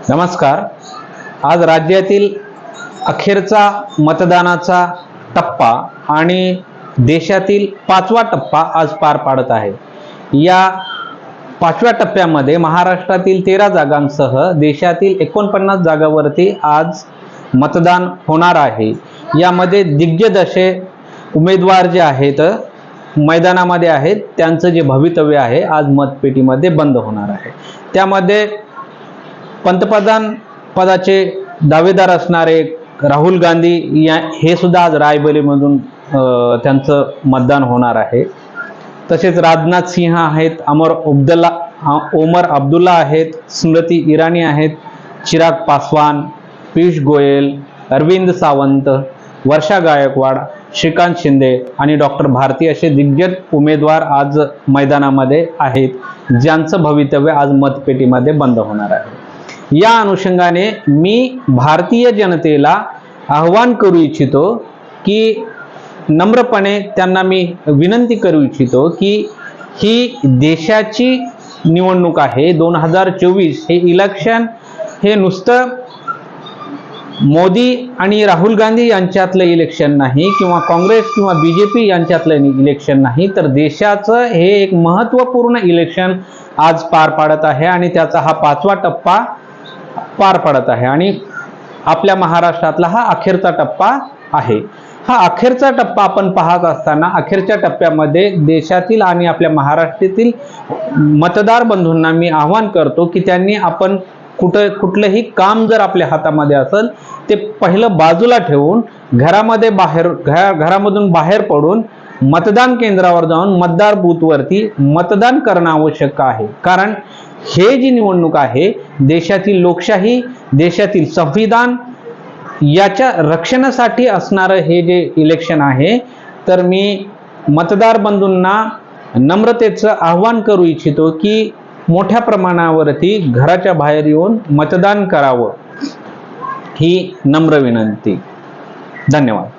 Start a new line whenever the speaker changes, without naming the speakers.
नमस्कार। आज राज्यातील अखेरचा मतदानाचा टप्पा आणि देशातील 5वा टप्पा आज पार पाडत आहे। या 5व्या टप्प्यामध्ये महाराष्ट्रातील 13 जागांसह देशातील 49 जागांवरती आज मतदान होणार आहे। यामध्ये दिग्गज असे उमेदवार जे आहेत मैदानामध्ये आहेत, त्यांचं जे भवितव्य आहे आज मतपेटीमध्ये बंद होणार आहे। त्यामध्ये पंतप्रधान पदाचे दावेदार असणारे राहुल गांधी हे सुद्धा आज रायबरेलीमधून त्यांचं मतदान होणार आहे। तसेच राजनाथ सिंह आहेत, ओमर अब्दुल्ला आहेत, स्मृती इराणी आहेत, चिराग पासवान, पीयूष गोयल, अरविंद सावंत, वर्षा गायकवाड, श्रीकांत शिंदे आणि डॉक्टर भारती असे दिग्गज उमेदवार आज मैदानामध्ये आहेत, ज्यांचं भवितव्य आज मतपेटीमध्ये बंद होणार आहे। या अनुषंगाने मी भारतीय जनतेला आव्हान करू इच्छितो की नम्रपणे त्यांना मी विनंती करू इच्छितो की ही देशाची निवडणूक आहे। 2024 हे इलेक्शन हे नुसतं मोदी आणि राहुल गांधी यांच्यातलं इलेक्शन नाही किंवा काँग्रेस किंवा बीजेपी यांच्यातलं इलेक्शन नाही, तर देशाचं हे एक महत्त्वपूर्ण इलेक्शन आज पार पाडत आहे आणि त्याचा हा 5वा टप्पा पार पडत आहे आणि आपल्या महाराष्ट्रातला हा अखेरचा टप्पा आहे। हा अखेरचा टप्पा आपण पाहत असताना अखेरच्या टप्प्यामध्ये देशातील आणि आपल्या महाराष्ट्रातील मतदार बंधूंना मी आवाहन करतो की त्यांनी आपण कुठलंही काम जर आपल्या हातामध्ये असेल ते पहिलं बाजूला ठेवून घरामधून बाहेर पडून मतदान केंद्रावर जाऊन मतदार बूथवरती मतदान करणं आवश्यक आहे। कारण हे जी निवडणूक आहे देशातील लोकशाही, देशातील संविधान याच्या रक्षणासाठी असणारं हे जे इलेक्शन आहे, तर मी मतदार बंधूंना नम्रतेचं आव्हान करू इच्छितो की मोठ्या प्रमाणावरती घराच्या बाहेर येऊन मतदान करावं, ही नम्र विनंती। धन्यवाद।